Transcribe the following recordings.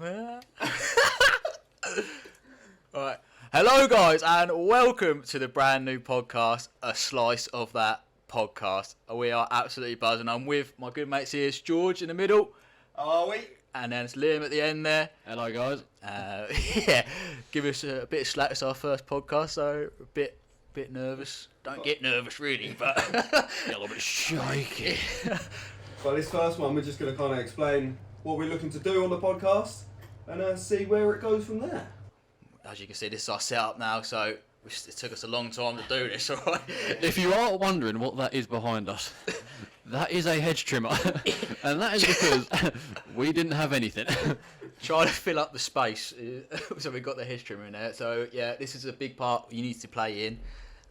Alright. Hello guys and welcome to the brand new podcast, A Slice of That Podcast. We are absolutely buzzing. I'm with my good mates here. It's George in the middle. Are we? And then it's Liam at the end there. Hello guys. Yeah, give us a bit of slack. It's our first podcast, so a bit nervous. Don't get nervous really, but A little bit shaky. Well, this first one, we're just going to kind of explain what we're looking to do on the podcast and see where it goes from there. As you can see, this is our setup now, so it took us a long time to do this, alright? If you are wondering what that is behind us, that is a hedge trimmer. And that is because we didn't have anything. Trying to fill up the space, so we've got the hedge trimmer in there. So yeah, this is a big part you need to play in.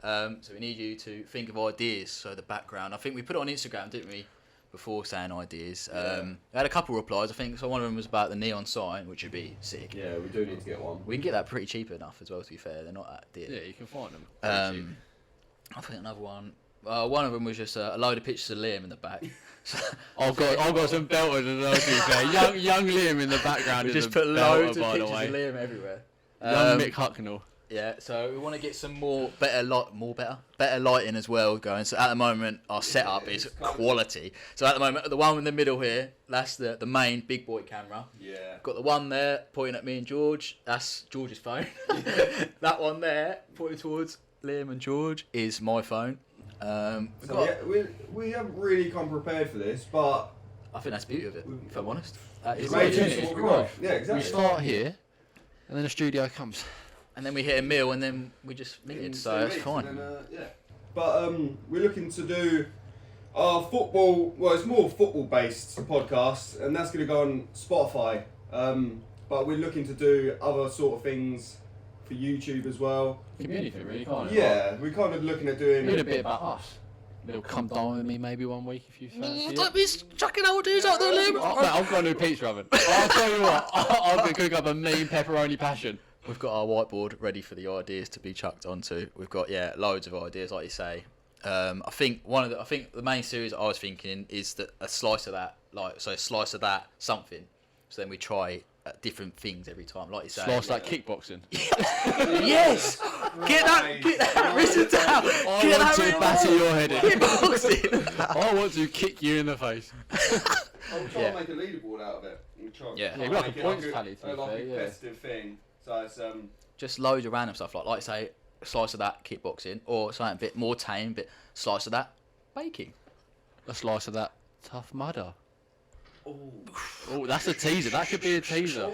So we need you to think of ideas. So the background, I think we put it on Instagram, didn't we? Before saying ideas, I had a couple replies. I think so. One of them was about the neon sign, which would be sick. Yeah, we do need to get one. We can get that pretty cheap enough as well. To be fair, they're not that dear. Yeah, you can find them. I think another one. One of them was just a load of pictures of Liam in the back. I've got some belters as well. To be fair, young Liam in the background. We just put loads of pictures of Liam everywhere. Young Mick Hucknall. Yeah, so we want to get some better lighting as well going. So at the moment, our setup is quality. So at the moment, the one in the middle here, that's the main big boy camera. Yeah. Got the one there pointing at me and George. That's George's phone. That one there pointing towards Liam and George is my phone. We haven't really come prepared for this, but I think that's the beauty of it, if I'm honest. it's what we got. Yeah, exactly. We start here, and then the studio comes. And then we hit a meal, and then we just meet so it's fine. Yeah. But we're looking to do our football. Well, it's more football-based podcast, and that's going to go on Spotify. But we're looking to do other sort of things for YouTube as well. Could be anything really, can't it? Yeah, we're kind of looking at doing A little bit about us. Little come down with me maybe one week if you fancy Don't be chucking old dudes out there, Liam. I've got a new pizza oven. I'll tell you what, I'm going to cook up a mean pepperoni passion. We've got our whiteboard ready for the ideas to be chucked onto. We've got loads of ideas, like you say. I think the main series I was thinking is that a slice of that, a slice of that something. So then we try different things every time, like you say. Slice like kickboxing. Yes, get that written down. I want to batter your head in. Kickboxing. I want to kick you in the face. I'll try and make a leaderboard out of it. Yeah, we've got a points tally to be like fair, a yeah. competitive thing. So it's just loads of random stuff, like say a slice of that kickboxing, or something a bit more tame, bit slice of that baking. A slice of that tough mudder. Oh, that's a teaser. That could be a teaser.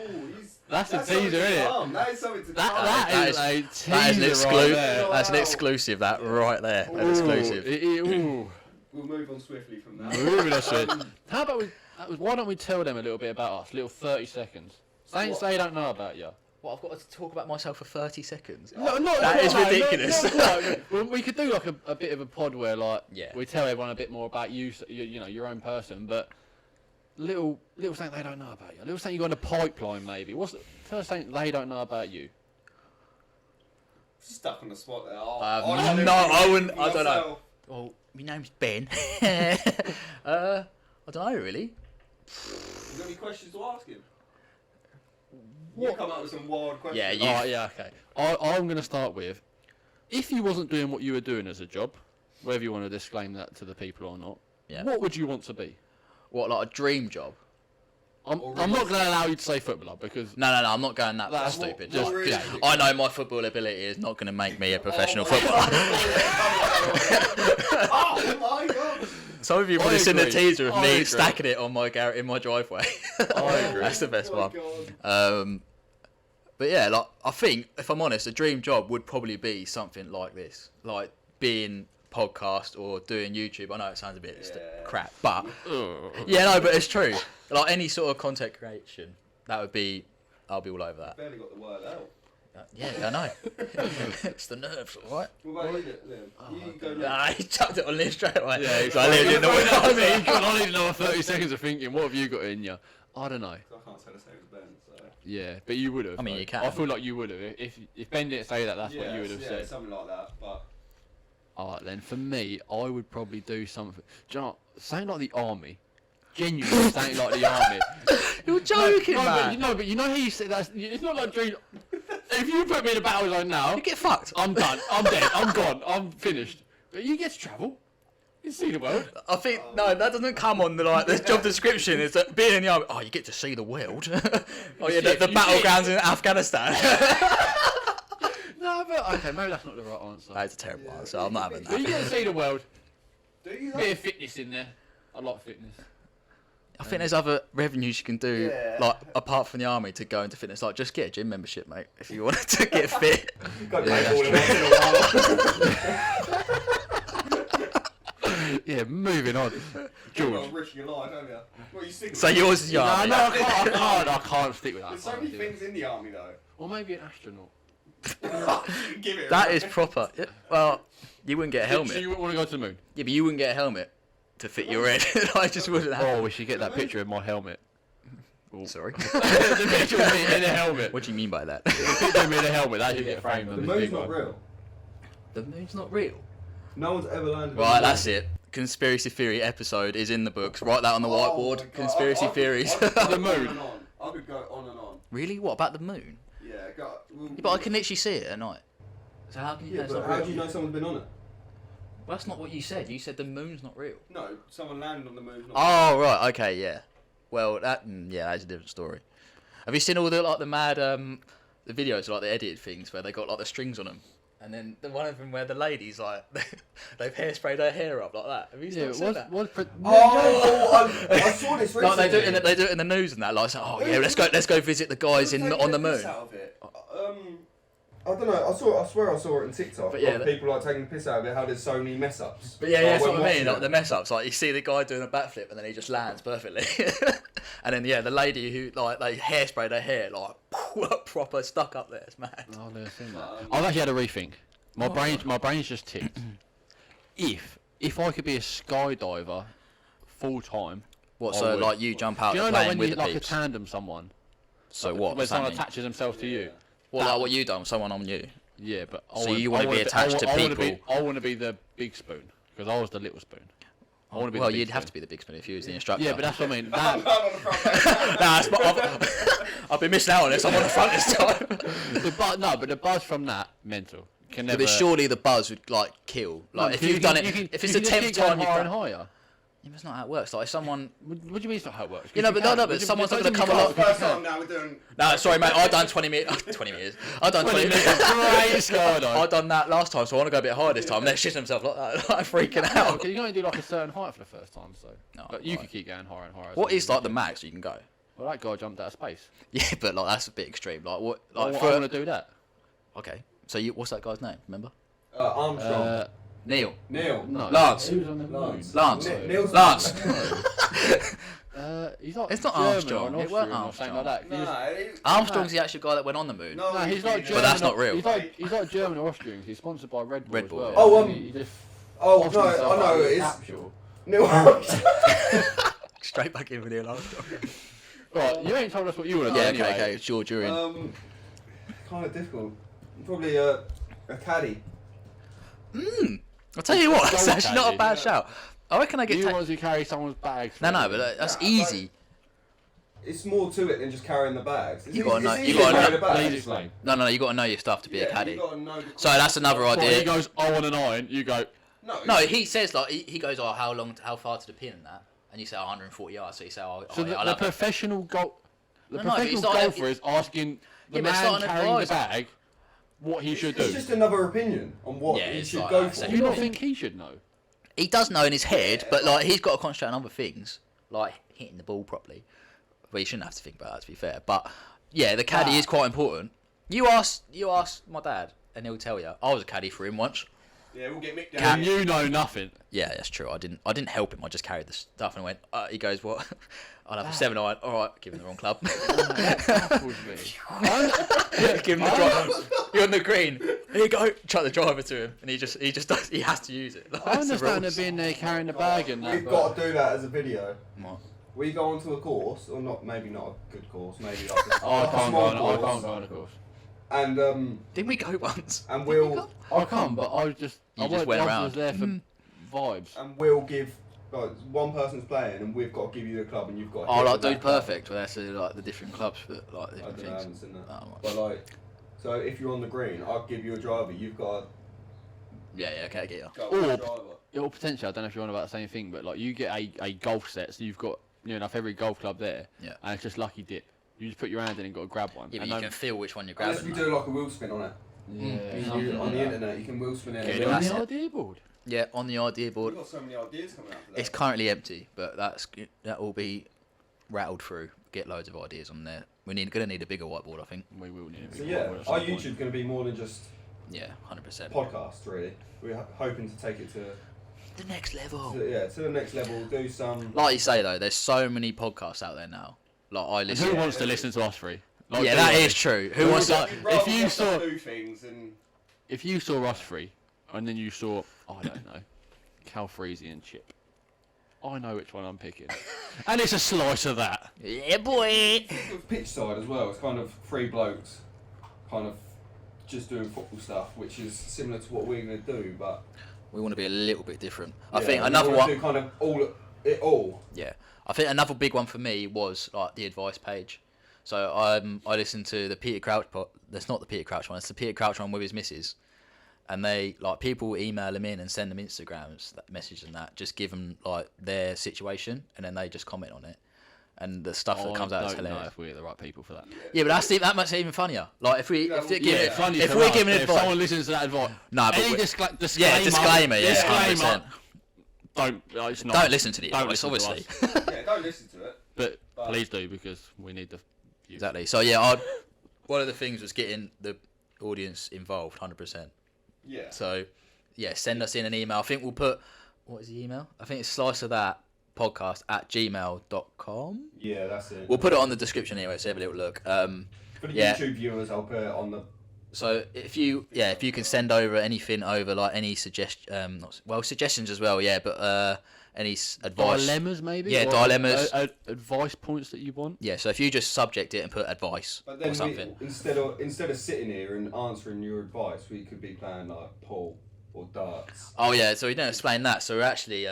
That's a teaser, isn't it? That is something to That is a teaser. That is an exclusive. Right there. That's an exclusive. That right there. An exclusive. We'll move on swiftly from that. Moving on swiftly. How about why don't we tell them a little bit about us? A little 30 seconds. Things they don't know about you. What, I've got to talk about myself for 30 seconds? That is ridiculous. Well, we could do like a bit of a pod where we tell everyone a bit more about you, you know, your own person, but little thing they don't know about you. Little thing you got in the pipeline maybe. What's the first thing they don't know about you? Stuck on the spot there. I wouldn't. I don't know. Well, my name's Ben. I don't know really. You got any questions to ask him? You come up with some wild questions. Yeah, okay. I'm going to start with, if you wasn't doing what you were doing as a job, whether you want to disclaim that to the people or not, what would you want to be? What, like a dream job? I'm not going to allow you to say footballer because... No, I'm not going that. That's stupid. Really? I know my football ability is not going to make me a professional footballer. Oh my god! Some of you probably seen the teaser of me stacking it on in my driveway. I agree. That's the best one. But yeah, I think, if I'm honest, a dream job would probably be something like this, like being podcast or doing YouTube. I know it sounds a bit crap, but but it's true. Like any sort of content creation, I'll be all over that. Barely got the word out. Yeah, I know. It's the nerves, all right? What about you, Liam? You go Nah, he chucked it on Liam straight away. Yeah, so Liam didn't know what I mean. I need another 30 seconds of thinking, what have you got in you? I don't know. I can't say the same as Ben, so... Yeah, but you would have. I mean, you can. I feel like you would have. If Ben didn't say that, that's what you would have said. Something like that, but... Alright then, for me, I would probably do something... Do you know, something like the army. Genuinely, something like the army. You're joking, man. But you know how you said that. It's not like dream. If you put me in a battle zone now, You get fucked. I'm done. I'm dead. I'm gone. I'm finished. But you get to travel. You see the world. I think no, that doesn't come on the job description. It's that being in the army. Oh, you get to see the world. Oh yeah, the battlegrounds in Afghanistan. No, but okay, maybe that's not the right answer. That's a terrible answer. I'm not having But you that. get to see the world. Do you? Bit of fitness in there. I like fitness. I think there's other revenues you can do, Yeah. like apart from the army, to go into fitness. Like just get a gym membership, mate, if you wanted to get fit. Go play ball once in a while. Yeah, moving on. You're George. not risking your life, have you? What are you sticking So with? yours is your No, army. no, I can't stick with that. There's so many things in the army though. Or maybe an astronaut. Give it. That is proper. Yeah, well, you wouldn't get a So helmet. you wouldn't want to go to the moon? Yeah, but you wouldn't get a helmet to fit your head. I just wouldn't have. Oh, we should get that picture of my helmet. Sorry. The picture of me in a helmet. What do you mean by that? The picture of me in a helmet. That should get framed The on this moon's big not one. real. The moon's not real. No one's ever landed. on Right, the that's moon. it. Conspiracy theory episode is in the books. Write that on the Oh my whiteboard. God, Conspiracy I could- theories. I could go The moon. on and on. I could go on and on. Really? What about the moon? Yeah, go. Yeah, but I can literally see it at night. So how can you Yeah, know it's but not how real? do you know someone's been on it? Well, that's not what you said. You said the moon's not real. No, someone landed on the moon. Oh right, okay, yeah. Well, that's a different story. Have you seen all the mad the videos, like the edited things where they got like the strings on them, and then the one of them where the ladies like they've hairsprayed her hair up like that. Have you Yeah, seen that? Oh, I saw this recently. Like they do it in the news and that. Like, so, oh yeah, let's go visit the guys on the moon. I don't know. I swear I saw it on TikTok. But yeah, of people like taking the piss out of it. How there's so many mess ups. But yeah, that's when what I mean. watching Like it. the mess ups, like you see the guy doing a backflip and then he just lands perfectly, and then the lady who like they hairsprayed her hair like proper stuck up there. It's mad. Oh, I've never seen that. I've actually had a rethink. My brain's just ticked. If I could be a skydiver full time, What? I So would. like you jump out do you the know like plane when with you the like a peeps? tandem someone? So what? When What's that someone mean? attaches themselves to you. What like what you done? Someone on you? Yeah, but So you wanna be attached to people? I want to be the big spoon because I was the little spoon. I want to be. Well, the big you'd have spoon. to be the big spoon if you was the instructor. Yeah, but that's what I mean. I'm That, on the front. Nah, I've been missing out on this. I'm on the front this time. but the buzz from that mental can never. But surely the buzz would like kill. Like if you've done it, if it's the 10th time you've higher done and higher. Yeah, that's not how it works. Like if someone. What do you mean it's not how it works? You know, but no, but someone's not gonna come along. First time now we're doing. No, sorry, mate. I've done 20 meters. 20 meters. I've done 20 meters. Great skydive. I've done that last time, so I want to go a bit higher this time. And they're shitting themselves like that, like freaking out. Okay, you can only do like a certain height for the first time, so. No, But you right. could keep going higher and higher. What is like the max you can go? Well, that guy jumped out of space. Yeah, but like that's a bit extreme. Like what? I Like want to do that. Okay. So what's that guy's name? Remember? Armstrong. Neil. Neil. No. Lance. He was on the moon. Lance. Lance. Neil's Lance. He's not. It's not German Armstrong. Or It weren't Austrian or something like that. He's- Armstrong's the actual guy that went on the moon. No, No, he's not German. But that's not real. He's like German or Austrian. He's sponsored by Red Bull. Red as Bull, well. yeah. Oh, He just Oh offed no, himself I know out of it a is. capsule. Neil Armstrong. Straight back in with Neil Armstrong. Right, you ain't told us what you want to do Yeah. anyway. Okay. George, you're in. Kind of difficult. Probably a caddy. I'll tell you what. It's Gold actually not a caddy. bad shout. I reckon I get. You want to carry someone's bags. No, but that's Nah, easy. It's more to it than just carrying the bags. It's You gotta easy- know- it's you easy gotta to carry know- the bags. Please explain. No, you got to know your stuff to be a Yeah, caddy. you gotta know the- So that's another Well, he idea. goes, I want an iron. You go, No, he says like he goes, oh, how far to the pin and that, and you say 140 yards. So you say, oh, so yeah, I'll the have that. professional No, but it's not- golfer is asking the Yeah, but it's man not an carrying the advisor. bag what he should do. It's just another opinion on what Yeah, he it's should like go that, for. so Do you not think he should know? He does know in his head, but like he's got to concentrate on other things, like hitting the ball properly. Well, you shouldn't have to think about that, to be fair. But yeah, the caddy is quite important. You ask my dad, and he'll tell you. I was a caddy for him once. Yeah, we'll get Mick And down. you know nothing. Yeah, that's true. I didn't help him. I just carried the stuff and went. He goes, what? I'll have a 7-iron. All right, give him the wrong club. Baffles me. Give him the drive. You're on the green. Here you go. Chuck the driver to him, and he just does. He has to use it. I That's the understand rules. it being there carrying the bag and that, We've but got to do that as a video. What? We go onto a course, or not? Maybe not a good course. Maybe like a, I like a can't go small on. I course. can't go on a course. And Didn't we go once? and Did we we'll go? I can't, but I was just. You I just went around. was there for vibes. and we'll give like one person's playing and we've got to give you the club and you've got to Oh, hit like with that Dude club. Perfect, where they say like the different clubs for like I different don't know, I haven't things. seen that. Oh, But like, so if you're on the green, I'll give you a driver. You've got yeah, okay, I get you. to go Or- with a driver. Or potentially, I don't know if you're on about the same thing, but like you get a golf set, so you've got enough every golf club there, Yeah. and it's just lucky dip. You just put your hand in and got to grab one. Yeah, but And you no- can feel which one you're Unless grabbing. we do like a wheel spin on it. yeah, On the internet, you can wheel spin it. Yeah, Get on that's the it. idea board. Yeah, on the idea board. We've got so many ideas coming out for that. It's currently empty, but that will be rattled through. Get loads of ideas on there. Gonna need a bigger whiteboard, I think. We will need. So yeah, our YouTube's going to be more than just Yeah, 100%. podcast. Really, we're hoping to take it to The next level. to the next level. Do some. Like you say though, there's so many podcasts out there now. Like I And listen. who wants to listen to us three? Like, Yeah, do that you? is true. Who wants to? You'd rather if you us saw- do things and If you saw us three, and then you saw, I don't know, Calfreezy and Chip, I know which one I'm picking, and it's a slice of that. Yeah, boy. with pitch side as well, it's kind of three blokes, kind of just doing football stuff, which is similar to what we're going to do, but We want to be a little bit different. I yeah, think we another wanna one. do kind of all. Yeah, I think another big one for me was like the advice page. So I listened to the Peter Crouch That's not the Peter Crouch one. It's the Peter Crouch one with his missus, and they like people email him in and send them Instagrams, that message and that, just give them like their situation, and then they just comment on it, and the stuff that comes out is I don't know hilarious. if we're the right people for that. Yeah, but that much even funnier. Like if we Yeah, if they're yeah, giving, it's funny if to we're us, giving but advice, if someone listens to that advice, no, but any we- disclaimer, yeah, disclaimer, yeah, disclaimer. 100%. Don't, it's not, Don't listen to the don't advice, listen to obviously. us. Yeah, don't listen to it. But please do, because we need the views. Exactly. So yeah, one of the things was getting the audience involved, 100%. Yeah. So yeah, send us in an email. I think we'll put, what is the email? I think it's slice of that podcast at gmail.com. Yeah, that's it. We'll put it on the description anyway, so have a little look. For the yeah. YouTube viewers, I'll put it on the. So if you can send over anything over, like any suggestions as well, yeah, but any advice. Dilemmas, maybe? Yeah, Or dilemmas. advice points that you want? Yeah, so if you just subject it and put advice But or then something. instead of sitting here and answering your advice, we could be playing like pool or darts. Oh yeah, so we don't explain that. So we're actually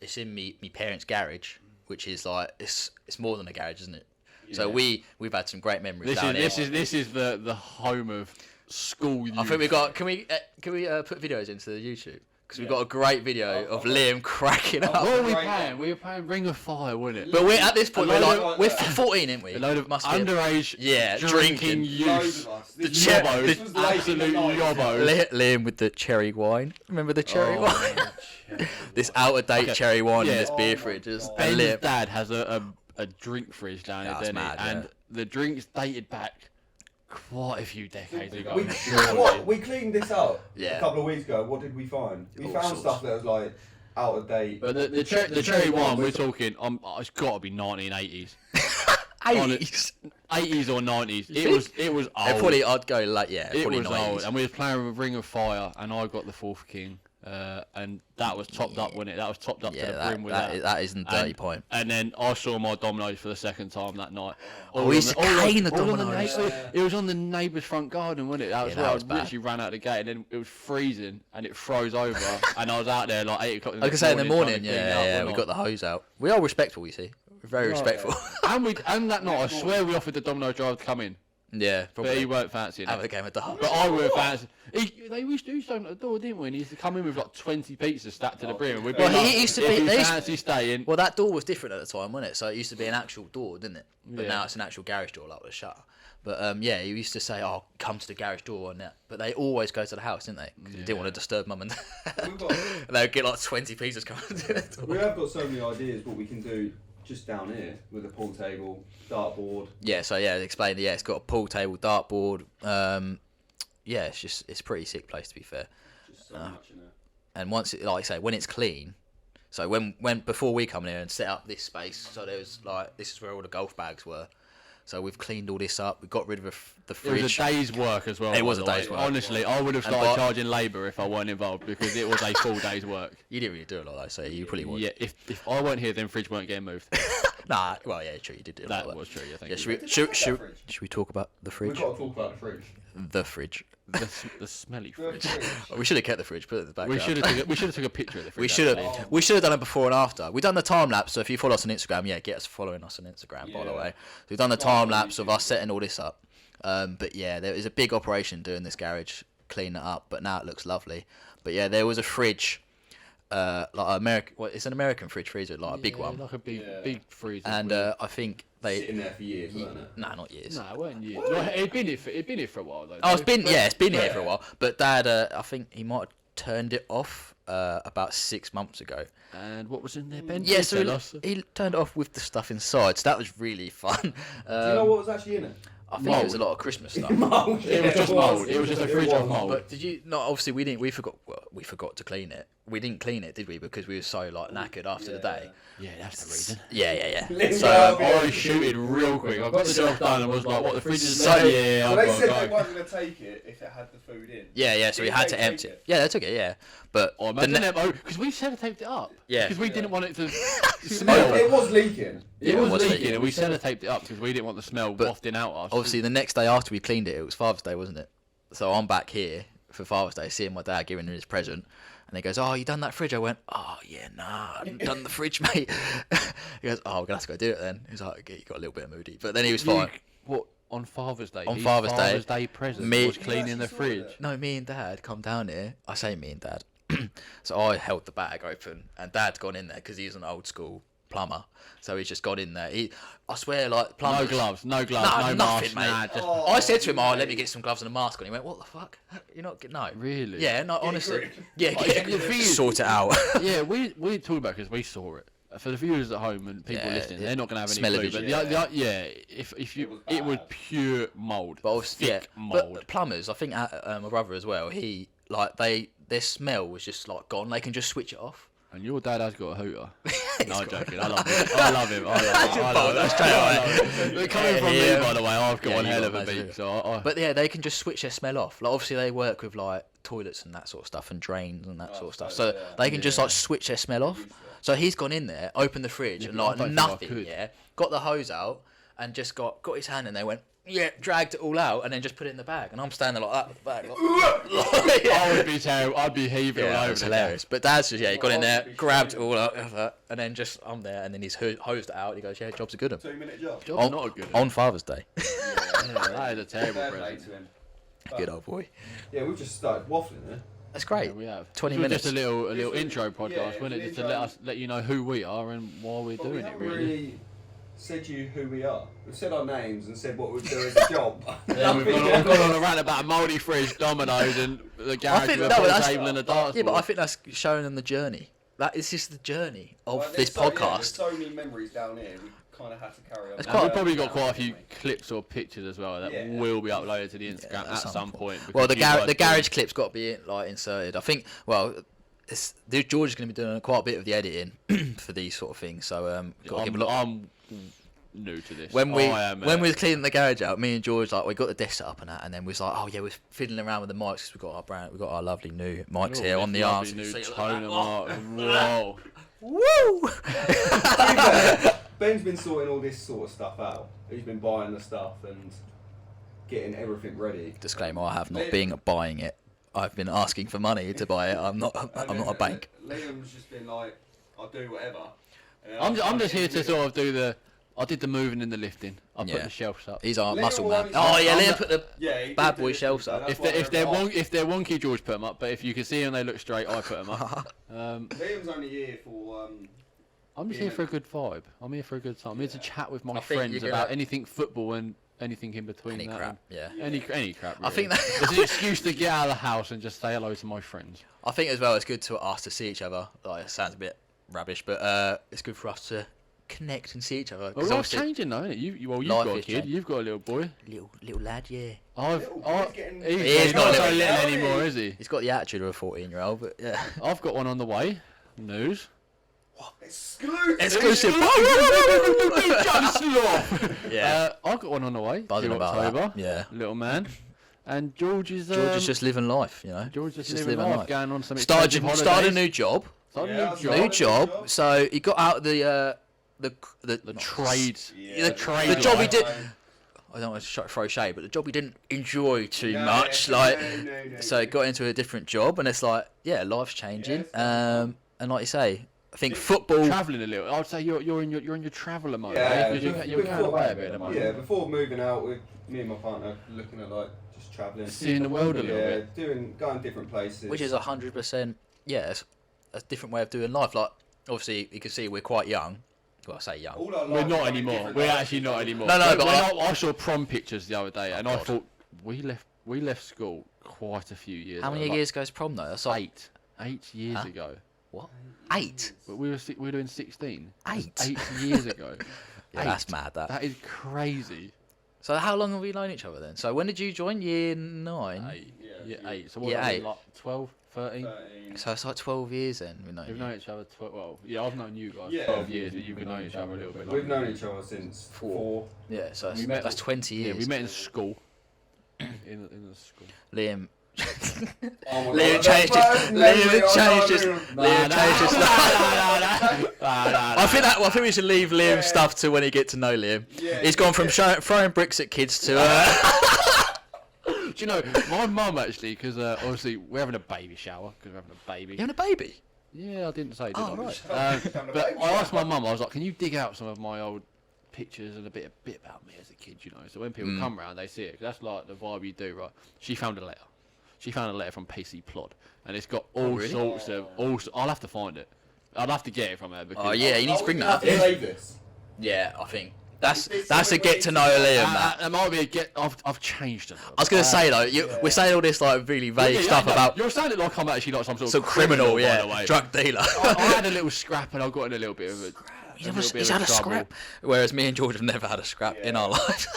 it's in me parents' garage, which is like it's more than a garage, isn't it? So Yeah. we've had some great memories This down is here. this is the home of school youth. I think we got. Can we put videos into the YouTube? Because we've got a great video of Liam cracking up. What were we Right playing? now. We were playing Ring of Fire, wasn't it? But we're at this point. A We're load like of- we're 14, aren't we? A load of Must be a- underage, Yeah, drinking drinking. Loads youth. of us. The This chair- was- this Yobbos, was late in the absolute night. yobbos. Liam with the cherry wine. Remember the cherry Oh, wine? This out of date Okay. cherry wine in Yeah. this beer Oh my fridge. Just God. and Ben's Liam. dad has a drink fridge down Yeah, here, that's doesn't mad, he? yeah. And the drinks dated back quite a few decades ago. We, surely. we cleaned this up Yeah. a couple of weeks ago. What did we find? We All found sorts. stuff that was like out of date. But the cherry one, we're talking, it's got to be 1980s. 80s. 80s or 90s. think? It was old. Probably I'd go like yeah. It Probably was 90s. old, and we were playing with Ring of Fire, and I got the fourth king, and that was topped up, wasn't it? That was topped up to Yeah, the brim with that isn't the dirty And- point. And then I saw my dominoes for the second time that night. Oh, we used to cane the all on dominoes. It was on the neighbour's front garden, wasn't it? That was Yeah, where that I was bad. literally ran out the gate, and then it was freezing, and it froze over, and I was out there like 8 o'clock in the I could say in the morning, trying to clean yeah, up, yeah, wasn't we I? got the hose out. We are respectful, you see. We're very respectful. and that night, I swear we offered the domino driver to come in, Yeah, but probably. he weren't fancying Have it. a game of darts. But I were fancy. They used to stand at the door, didn't we? And he used to come in with like 20 pizzas stacked to the brim. And we'd be Well, like, he used to if be- you they used- fancy staying. Well, that door was different at the time, wasn't it? So it used to be an actual door, didn't it? But Yeah. now it's an actual garage door, like with a shutter. But yeah, he used to say, "Oh, come to the garage door," and that. But they always go to the house, didn't they? Because they didn't want to disturb mum and dad. We've got- And they'd get like 20 pizzas coming to the door. We have got so many ideas what we can do just down here with a pool table, dartboard. Yeah, so yeah, explain. Yeah, it's got a pool table, dartboard. Yeah, it's a pretty sick place to be fair. Just so much in there. And once it, like I say, when it's clean, so when before we come in here and set up this space, so there was like this is where all the golf bags were. So we've cleaned all this up. We got rid of the It was fridge. a day's work as well. It was by a the way. day's work. Honestly, I would have And started by- charging labour if I weren't involved because it was a full day's work. You didn't really do a lot, though, so you probably would. Yeah, if I weren't here, then fridge weren't getting moved. Nah, well, yeah, true. You did do a lot That of that. was true. I think. Yeah, Did they talk about that fridge? should we talk about the We've fridge? got to talk about the fridge. The fridge. The smelly The fridge. fridge. We should have kept the fridge. Put it at the back. We should have took a picture of the fridge. We should actually. have. We should have done it before and after. We've done the time lapse. So if you follow us on Instagram, get us following us on Instagram. By the Yeah. way, so we've done the time lapse of us setting all this up. But yeah, there was a big operation doing this garage, cleaning it up. But now it looks lovely. But yeah, there was a fridge, like American. Well, it's an American fridge freezer, like a big Yeah, one. like a big Yeah. big freezer. And with- I think they. Sitting there for years, wasn't it? Nah, not years. No, it weren't you. Like, it'd been here for a while though. Oh, it's been it's been here Yeah. for a while. But Dad, I think he might have turned it off about 6 months ago. And what was in there, Ben? Yeah, You so tell us. he turned it off with the stuff inside. So that was really fun. Do you know what was actually in it? I think it was a lot of Christmas stuff. Mould. It was just mould. It was just a fridge of mould. But did you? No, obviously we forgot to clean it. We didn't clean it, did we? Because we were so like knackered after the day. Yeah, that's the reason. Yeah. Lingo. So I was shooting real quick. I got the job done and was like, "What the fridge is?" So- Yeah, Well, I've they got said to they go. weren't going to take it if it had the food in. yeah. So we Did had they to empty take it. it? Yeah, they took it. Yeah, but Oh, the imagine ne- them, because we sellotaped it up. Yeah. Because we didn't want it to It smell. was leaking. It was was leaking. leaking, and we sellotaped it up because we didn't want the smell But wafting out us. obviously the next day after we cleaned it, it was Father's Day, wasn't it? So I'm back here for Father's Day, seeing my dad giving him his present, and he goes, "Oh, you done that fridge?" I went, "Oh yeah, nah, I haven't done the fridge, mate." He goes, "Oh, we're gonna have to go do it then." He was like, "Okay," he got a little bit moody, but then he was fine. What on Father's Day? On His Father's Day, Day present me- was cleaning the You actually saw fridge. it? No, me and Dad come down here. I say me and Dad. So I held the bag open, and Dad's gone in there because he's an old school plumber. So he's just got in there. I swear, like No plumbers. gloves, no No, mask, nothing, mate. nah, just Oh. I said to him, "Oh, let me get some gloves and a mask on." He went, "What the fuck? You're not getting no." really. Yeah, no, honestly. grip. Yeah, Oh, get, the thing is- sort it out. Yeah, we talking about because we saw it. For the viewers at home and people Yeah, listening, they're not going to have any clue. But smell-o-vision. if you, It was it was bad. pure mould. But obviously, yeah, Thick mould. but plumbers, I think my brother as well. He like their smell was just like gone. They can just switch it off. And your dad has got a hooter. He's No, I'm got- joking. I love him. I love him. I love him. Straight away. But coming from Yeah. me, by the way, I've got Yeah, one you hell got of a massive beat. hooter. So But yeah, they can just switch their smell off. Like obviously they work with like toilets and that sort of stuff and drains and that sort of stuff. So yeah. they can just like switch their smell off. So he's gone in there, opened the fridge, and but I like don't think I nothing. could. Yeah, got the hose out and just got his hand in there. Went dragged it all out and then just put it in the bag. And I'm standing like that with the bag. Like, I would be terrible. I'd be heaving all yeah, over. it's the hilarious. But Dad's just he got in there, Oh, grabbed it all up, and then just I'm there, and then he's hosed it out. He goes, "Yeah, job's a good one." 2-minute job. Job's On, not a good. on Father's Day. Yeah, that is a terrible Fair play present. to him. Good old boy. Yeah, we've just started waffling there. That's great. Yeah, we have 20 This was minutes. Just a little This was- intro podcast, yeah, wasn't it? it's Just an to intro. let you know who we are and why we're But doing we it. haven't Really. really said to you who we are. We've said our names and said what we do as a job. Yeah, we've gone on a rant about a mouldy fridge, dominoes, and the garage with a pool table and a darts yeah, but I board. think that's showing them the journey. That is just the journey of Well, this there's so- yeah, podcast. there's so many memories down here. We kind of had to carry on. It's And quite- we've probably got quite a haven't few we? clips or pictures as well that Yeah. will be uploaded to the Instagram at at some point. Well, the because you guys garage clip's got to be like inserted. I think. Well, George is going to be doing quite a bit of the editing for these sort of things. So got to give a lot. I'm new to this. When we I am, when we was cleaning the garage out, me and George we got the desk set up and that, and then we was like, oh yeah, we're fiddling around with the mics because we got our lovely new mics Oh, here on the arms. new You see it like tone that. of Whoa. Woo! Ben's been sorting all this sort of stuff out. He's been buying the stuff and getting everything ready. Disclaimer: I have not been buying it. I've been asking for money to buy it. I'm not a bank. Liam's just been like, I'll do whatever. And I'm just here to sort of do the. I did the moving and the lifting. I put Yeah. the shelves up. He's our Liam muscle will man. always- Oh yeah, I'm Liam the- put the Yeah, he bad did boy do shelves that. up. That's If why they're wonky, George put them up. But if you can see them, they look straight. I put them up. Liam's only here for I'm just here for a good vibe. I'm here for a good time. I'm here to chat with my I think friends you're about gonna- anything football and anything in between any that. crap. Yeah. Any crap. Really. I think that- it's an excuse to get out of the house and just say hello to my friends. I think as well it's good to us to see each other. Like it sounds a bit rubbish, but it's good for us to connect and see each other. Well, 'Cause life's obviously, changing though, isn't it? You've Life got a is kid. changing. You've got a little boy. little lad, yeah. Little boy's getting- He's He is not not so little little now, anymore, is is he? He's got the attitude of a 14-year-old, but yeah. I've got one on the way. News. Exclusive. Yeah. I've got one on the way. Buzzing due about October. that. Yeah. Little man. And George is. George is just living life, you know. George is just living life, going on some Started expensive a holidays. new job. Started Yeah, a new started job. New job. So he got out of the the trade. Yeah, the trade job he life. did. I don't want to throw shade, but the job he didn't enjoy too No, much. no, Like, no. so he got into a different job, and it's like, yeah, life's changing. And like you say, I think football. Travelling a little. I'd say you're in your traveller mode. Yeah, Because you're going away a bit at the moment. Yeah, before moving out, with me and my partner looking at like just travelling, Seeing the world a little bit. going different places. Which is 100%, yeah, it's a different way of doing life. Like, obviously, you can see we're quite young. Well, I say young. All our We're lives not are anymore. different We're lives. actually not anymore. No, but I saw prom pictures the other day, and I God. thought we left school quite a few years. How ago. many like years goes prom, though? That's like, 8 years Huh? ago. what? 8? But we were doing 16. That's 8? 8 years ago. Yeah, 8. that's mad, that. That is crazy. So how long have we known each other then? So when did you join? Year 9? 8. Yeah, Yeah, so 8. So what? Yeah, was it, 8. like 12, 13. 13. So it's like 12 years then we've known We've you. known each other 12. Well, yeah, I've known you guys Yeah. 12 years, but you've known each other a little bit. We've longer. known each other since 4. Yeah, so We met- that's 20 years. Yeah, we met in school. in the school. Liam. Oh my Liam God, changed the his. first memory Liam I changed his. know. Liam changed his. I think that. Well, I think we should leave Liam's Yeah. stuff to when you get to know Liam. Yeah, He's gone from throwing bricks at kids to. Do you know, my mum actually, because obviously we're having a baby shower, because we're having a baby. You having a baby? Yeah, I didn't say, did Oh, I? right. Having a But baby I asked my shower. mum, I was like, can you dig out some of my old pictures and a bit about me as a kid, you know? So when people come round, they see it. 'Cause that's like the vibe you do, right? She found a letter. She found a letter from PC Plod, and it's got all really? sorts of. I'll have to find it. I'll have to get it from her because. Oh yeah, you need to bring we that have up. to save this. Yeah, I think that's It's a something get we to need know to- Liam. That. That might be a get. I've changed it. I was gonna say though, we're saying all this like really vague stuff about You're sounding like I'm actually like some sort some of criminal, by yeah, the way. drug dealer. I had a little scrap and I got in a little bit of a. He's had a scrap, whereas me and George have never had a scrap in our lives.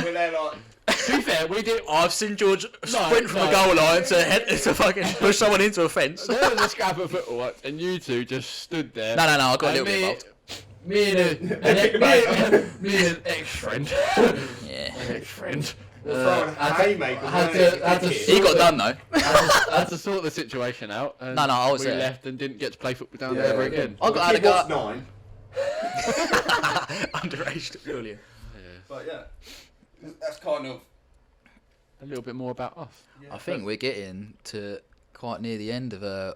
We're there like, To be fair, we did. I've seen George sprint from no. the goal line to fucking push someone into a fence. There was a scrap of football once, and you two just stood there. No, I got a And little bit involved. me and an ex-friend. Yeah. Ex-friend. we're throwing haymakers. had to He got done though. I had to sort the situation out. And No, I was we there. left and didn't get to play football down there ever again. I got had a Kid was go. 9, Underage Julian. but yeah, that's kind of. A little bit more about us. I think we're getting to quite near the end of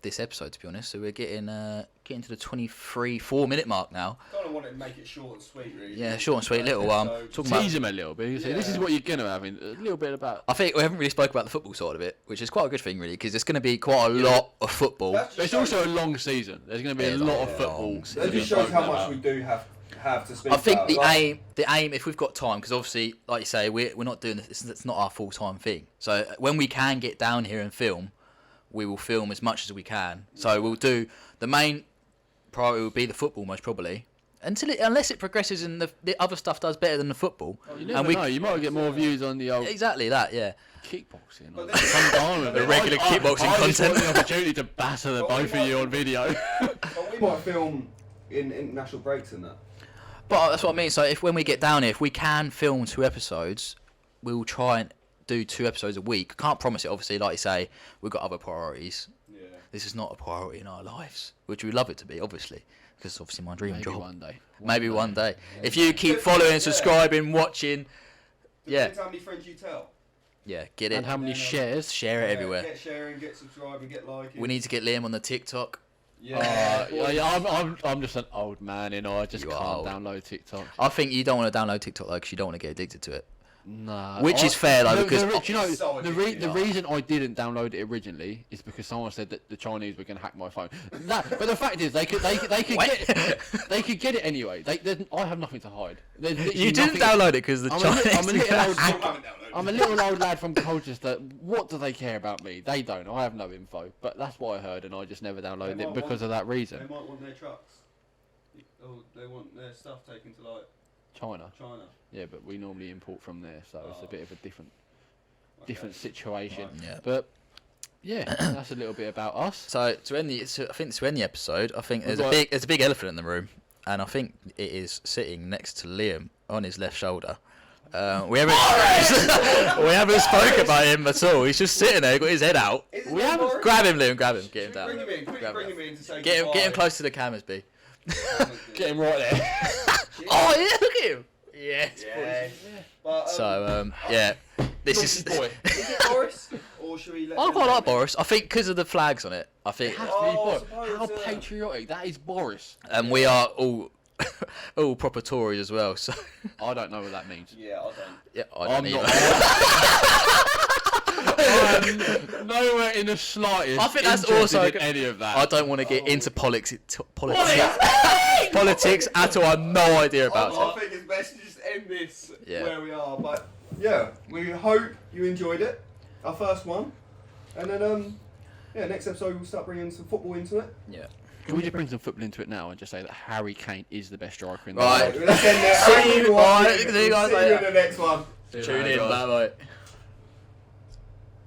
this episode, to be honest. So we're getting to the 4-minute mark now. Kind of wanted to make it short and sweet, really. Yeah, short and sweet. Little talking about. Tease them a little bit. You say, this is what you're gonna have. A little bit about. I think we haven't really spoke about the football side of it, which is quite a good thing, really, because there's going to be quite a lot of football. That's But it's just also a long season. There's going to be a It's lot a of football. long to That be just shows how spoken much about. we do have to speak I think about. the Like, aim, if we've got time, because obviously, like you say, we're not doing this. It's not our full time thing. So when we can get down here and film, we will film as much as we can. So we'll do the main priority will be the football most probably, unless it progresses and the other stuff does better than the football. You never know. You might get more views on the old Exactly that, yeah. kickboxing. But Or then- some kind of The it. regular kickboxing I just content. want the opportunity to batter the But both we of you might- on video. but we might film in international breaks and that. But that's what I mean. So when we get down here, if we can film 2 episodes, we'll try and do 2 episodes a week. Can't promise it, obviously. Like you say, we've got other priorities. Yeah. This is not a priority in our lives, which we love it to be, obviously, because it's obviously my dream Maybe job. one day. Maybe one day. If you keep following, subscribing, watching, Yeah. Depends how many friends you tell. yeah, get it. And how many shares? Share it everywhere. Get sharing, get subscribing, get liking. We need to get Liam on the TikTok. Yeah. I'm just an old man, you know. I just You can't are old. download TikTok. I think you don't want to download TikTok though, because you don't want to get addicted to it. Nah. Which is fair, though, do because- you know So the addictive. reason I didn't download it originally is because someone said that the Chinese were going to hack my phone. But the fact is, they could get it anyway. I have nothing to hide. There's literally You didn't nothing- download it because the I'm a Chinese. little old. Still haven't downloaded I'm a little old lad from Colchester. What do they care about me? They don't. I have no info. But that's what I heard, and I just never downloaded They it might because of that They reason. might want their trucks. Or they want their stuff taken to like China. China. Yeah, but we normally import from there, so it's a bit of a different Okay. situation. Right. Yeah. But yeah, that's a little bit about us. So to end the episode, I think We've there's a big elephant in the room, and I think it is sitting next to Liam on his left shoulder. We haven't spoke about him at all. He's just sitting there, got his head out. Is it We Boris? haven't- Grab him, Liam. Grab him. Get him Bring down. him in. Quickly Grab bring him. him in to say Get him goodbye. close to the cameras, B. Get him right there. Oh yeah, look at him. Yes. Yeah. But, So yeah, this is. Boy. Is it Boris? Or should we let I them quite know? like Boris. I think because of the flags on it. I think, It has to be Oh, Boris. suppose, How yeah. patriotic. That is Boris. and we are all all proper Tories as well. So I don't know what that means. Yeah, I don't. yeah, I don't I'm either. not. I'm nowhere in the slightest. I think that's interested also in any of that. I don't want to get into politics at all. I have no idea about I it. think it's best to just end this Yeah. where we are. But yeah, we hope you enjoyed it. Our first one. And then, next episode we'll start bringing some football into it. Yeah. Can we just bring some football into it now and just say that Harry Kane is the best striker in the Right. world? Let's end there. See you. Everyone, Bye. See you guys see you later. in the next one. Tune in. Bye bye.